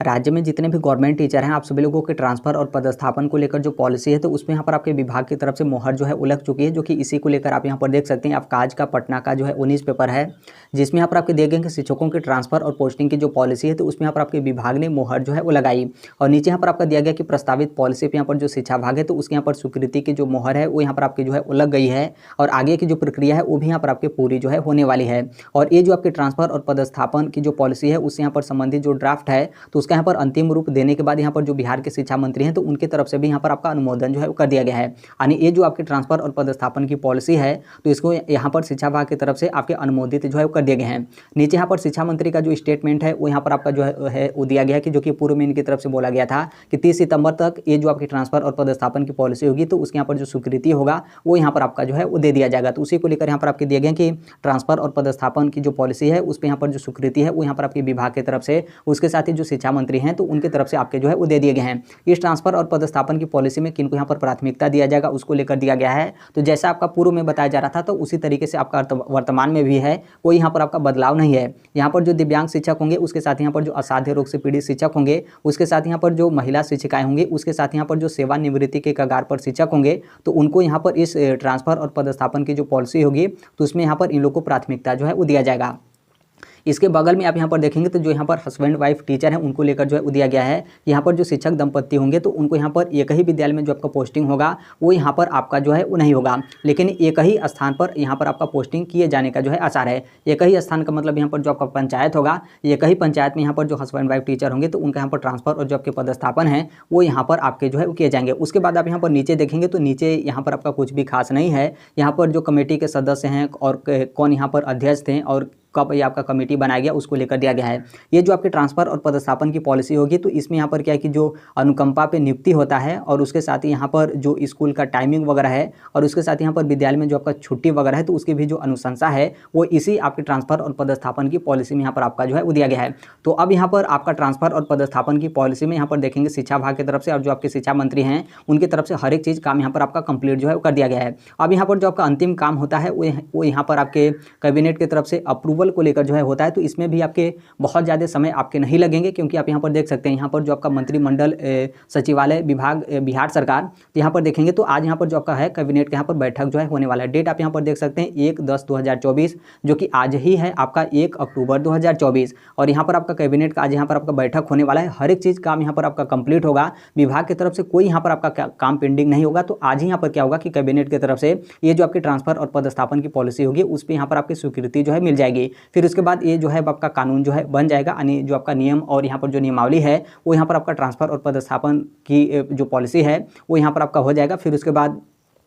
राज्य में जितने भी गवर्नमेंट टीचर हैं, आप सभी लोगों के ट्रांसफ़र और पदस्थापन को लेकर जो पॉलिसी है, तो उसमें यहाँ पर आपके विभाग की तरफ से मोहर जो है उलग चुकी है, जो कि इसी को लेकर आप यहाँ पर देख सकते हैं। आपका आज का पटना का जो है 19 पेपर है, जिसमें यहाँ पर आपके दिए गए कि शिक्षकों के ट्रांसफ़र और पोस्टिंग की जो पॉलिसी है, तो उसमें यहाँ पर आपके विभाग ने मोहर जो है वो लगाई। और नीचे यहाँ पर आपका दिया गया कि प्रस्तावित पॉलिसी पर यहाँ पर जो शिक्षा विभाग है, तो उसके यहाँ पर स्वीकृति की जो मोहर है वो यहाँ पर आपकी जो है उलग गई है। और आगे की जो प्रक्रिया है वो भी यहाँ पर आपके पूरी जो है होने वाली है। और ये जो आपके ट्रांसफ़र और पदस्थापन की जो पॉलिसी है, उससे यहाँ पर संबंधित जो ड्राफ्ट है, तो उसका यहाँ पर अंतिम रूप देने के बाद यहाँ पर जो बिहार के शिक्षा मंत्री हैं, तो उनकी तरफ से भी यहाँ पर आपका अनुमोदन जो है वो कर दिया गया है। यानी ये जो आपके ट्रांसफ़र और पदस्थापन की पॉलिसी है, तो इसको यहाँ पर शिक्षा विभाग की तरफ से आपके अनुमोदित जो है वो कर दिए गए हैं। नीचे यहाँ पर शिक्षा मंत्री का जो स्टेटमेंट है वो यहाँ पर आपका जो है वो दिया गया है कि जो कि पूर्व में इनकी तरफ से बोला गया था कि 30 सितंबर तक ये जो आपकी ट्रांसफ़र और पदस्थापन की पॉलिसी होगी, तो उसके यहाँ पर जो स्वीकृति होगा वो यहाँ पर आपका जो है वो दे दिया जाएगा। तो उसी को लेकर यहाँ पर आपके दिए गए कि ट्रांसफ़र और पदस्थापन की जो पॉलिसी है, उस पर यहाँ पर जो स्वीकृति है वो यहाँ पर आपके विभाग की तरफ से, उसके साथ ही जो शिक्षा मंत्री हैं तो उनकी तरफ से आपके जो है वो दे दिए गए हैं। इस ट्रांसफ़र और पदस्थापन की पॉलिसी में किनको यहाँ पर प्राथमिकता दिया जाएगा, उसको लेकर दिया गया है। तो जैसा आपका पूर्व में बताया जा रहा था, तो उसी तरीके से आपका वर्तमान में भी है, कोई यहाँ पर आपका बदलाव नहीं है। यहाँ पर जो दिव्यांग शिक्षक होंगे, उसके साथ यहाँ पर जो असाध्य रोग से पीड़ित शिक्षक होंगे, उसके साथ यहाँ पर जो महिला शिक्षिकाएं होंगी, उसके साथ यहाँ पर जो सेवानिवृत्ति के कगार पर शिक्षक होंगे, तो उनको यहाँ पर इस ट्रांसफ़र और पदस्थापन की जो पॉलिसी होगी, तो उसमें यहाँ पर इन लोगों को प्राथमिकता जो है वो दिया जाएगा। इसके बगल में आप यहाँ पर देखेंगे तो जो यहाँ पर हस्बैंड वाइफ टीचर हैं, उनको लेकर जो है दिया गया है। यहाँ पर जो शिक्षक दंपत्ति होंगे, तो उनको यहाँ पर एक ही विद्यालय में जो आपका पोस्टिंग होगा, वो यहाँ पर आपका जो है वो नहीं होगा, लेकिन एक ही स्थान पर यहाँ पर आपका पोस्टिंग किए जाने का जो है आसार है। एक ही स्थान का मतलब यहाँ पर जो आपका पंचायत होगा, एक ही पंचायत में यहाँ पर जो हस्बैंड वाइफ टीचर होंगे, तो उनका यहाँ पर ट्रांसफ़र और जो आपके पदस्थापन है वो यहाँ पर आपके जो है वो किए जाएंगे। उसके बाद आप यहाँ पर नीचे देखेंगे तो नीचे यहाँ पर आपका कुछ भी खास नहीं है। यहाँ पर जो कमेटी के सदस्य हैं और कौन यहाँ पर अध्यक्ष थे और कब ये आपका कमेटी बनाया गया, उसको लेकर दिया गया है। ये जो आपके ट्रांसफ़र और पदस्थापन की पॉलिसी होगी, तो इसमें यहाँ पर क्या है कि जो अनुकंपा पे नियुक्ति होता है, और उसके साथ ही यहाँ पर जो स्कूल का टाइमिंग वगैरह है, और उसके साथ यहाँ पर विद्यालय में जो आपका छुट्टी वगैरह है, तो उसकी भी जो अनुशंसा है वो इसी आपके ट्रांसफ़र और पदस्थापन की पॉलिसी में यहाँ पर आपका जो है वो दिया गया है। तो अब यहाँ पर आपका ट्रांसफ़र और पदस्थापन की पॉलिसी में यहाँ पर देखेंगे शिक्षा विभाग की तरफ से और जो आपके शिक्षा मंत्री हैं उनकी तरफ से हर एक चीज़ काम यहाँ पर आपका कंप्लीट जो है वो कर दिया गया है। अब यहाँ पर जो आपका अंतिम काम होता है वो यहाँ पर आपके कैबिनेट की तरफ से अप्रूवल को लेकर जो है होता है। तो इसमें भी आपके बहुत ज़्यादा समय आपके नहीं लगेंगे, क्योंकि आप यहाँ पर देख सकते हैं यहाँ पर जो आपका मंत्रिमंडल सचिवालय विभाग बिहार सरकार, तो यहाँ पर देखेंगे तो आज यहाँ पर जो आपका है कैबिनेट का यहाँ पर बैठक जो है होने वाला है। डेट आप यहाँ पर देख सकते हैं 1/10/2024, जो कि आज ही है आपका 1 अक्टूबर 2024। और यहाँ पर आपका कैबिनेट का आज यहाँ पर आपका बैठक होने वाला है। हर एक चीज़ काम यहाँ पर आपका कंप्लीट होगा, विभाग की तरफ से कोई यहाँ पर आपका काम पेंडिंग नहीं होगा। तो आज ही यहाँ पर क्या होगा कि कैबिनेट की तरफ से ये जो आपकी ट्रांसफ़र और पदस्थापन की पॉलिसी होगी, उस पर यहाँ पर आपकी स्वीकृति जो है मिल जाएगी। फिर उसके बाद ये जो है आपका कानून जो है बन जाएगा, यानी जो आपका नियम और यहाँ पर जो नियमावली है वो यहाँ पर आपका ट्रांसफ़र और पदस्थापन की जो पॉलिसी है वो यहाँ पर आपका हो जाएगा। फिर उसके बाद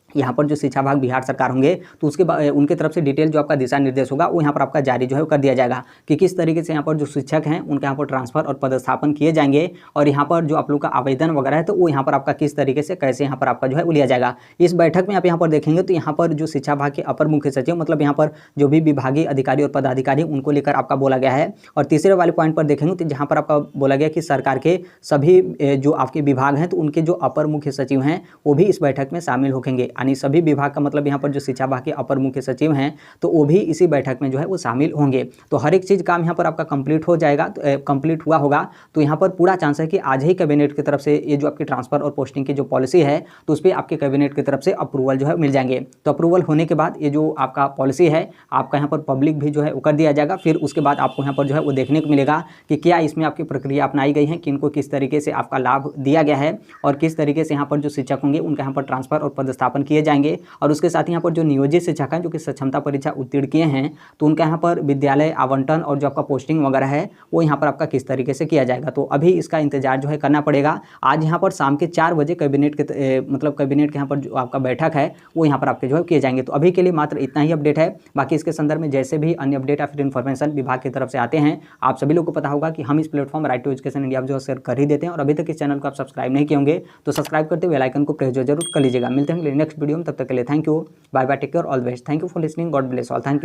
यहाँ पर जो शिक्षा विभाग बिहार सरकार होंगे, तो उसके बाद उनके तरफ से डिटेल जो आपका दिशा निर्देश होगा वो यहाँ पर आपका जारी जो है कर दिया जाएगा कि किस तरीके से यहाँ पर जो शिक्षक हैं उनका यहाँ पर ट्रांसफ़र और पदस्थापन किए जाएंगे, और यहाँ पर जो आप लोग का आवेदन वगैरह है तो वो यहाँ पर आपका किस तरीके से कैसे यहाँ पर आपका जो है वो लिया जाएगा। इस बैठक में आप यहाँ पर देखेंगे तो यहाँ पर जो शिक्षा विभाग के अपर मुख्य सचिव, मतलब यहाँ पर जो भी विभागीय अधिकारी और पदाधिकारी, उनको लेकर आपका बोला गया है। और तीसरे वाले पॉइंट पर देखेंगे तो जहाँ पर आपका बोला गया कि सरकार के सभी जो आपके विभाग हैं, तो उनके जो अपर मुख्य सचिव हैं वो भी इस बैठक में शामिल होंगे। यानी सभी विभाग का मतलब यहाँ पर जो शिक्षा विभाग के अपर मुख्य सचिव हैं, तो वो भी इसी बैठक में जो है वो शामिल होंगे। तो हर एक चीज़ काम यहाँ पर आपका कंप्लीट हो जाएगा, कंप्लीट हुआ होगा। तो यहाँ पर पूरा चांस है कि आज ही कैबिनेट की तरफ से ये जो आपकी ट्रांसफ़र और पोस्टिंग की जो पॉलिसी है, तो उस पर आपके कैबिनेट की तरफ से अप्रूवल जो है मिल जाएंगे। तो अप्रूवल होने के बाद ये जो आपका पॉलिसी है आपका यहाँ पर पब्लिक भी जो है वो कर दिया जाएगा। फिर उसके बाद आपको यहाँ पर जो है वो देखने को मिलेगा कि क्या इसमें आपकी प्रक्रिया अपनाई गई है, किनको किस तरीके से आपका लाभ दिया गया है, और किस तरीके से यहाँ पर जो शिक्षक होंगे उनका यहाँ पर ट्रांसफ़र और पदस्थापन किए जाएंगे। और उसके साथ यहाँ पर जो नियोजित शिक्षक हैं जो कि सक्षमता परीक्षा उत्तीर्ण किए हैं, तो उनका यहाँ पर विद्यालय आवंटन और जो आपका पोस्टिंग वगैरह है वो यहाँ पर आपका किस तरीके से किया जाएगा। तो अभी इसका इंतजार जो है करना पड़ेगा। आज यहाँ पर शाम के 4 बजे कैबिनेट के मतलब कैबिनेट के यहाँ पर जो आपका बैठक है वो यहाँ पर आपके जो है किए जाएंगे। तो अभी के लिए मात्र इतना ही अपडेट है। बाकी इसके संदर्भ में जैसे भी अन्य अपडेट या फिर इन्फॉर्मेशन विभाग की तरफ से आते हैं, आप सभी लोगों को पता होगा कि हम इस platform Right to Education India जो शेयर कर ही देते हैं। और अभी तक इस चैनल को आप सब्सक्राइब नहीं किए होंगे तो सब्सक्राइब करते बेल आइकन को प्रेस जरूर कर लीजिएगा। मिलते हैं नेक्स्ट वीडियो में, तब तक के लिए thank you, bye bye, take care, all the best, thank you for listening, God bless all, thank you.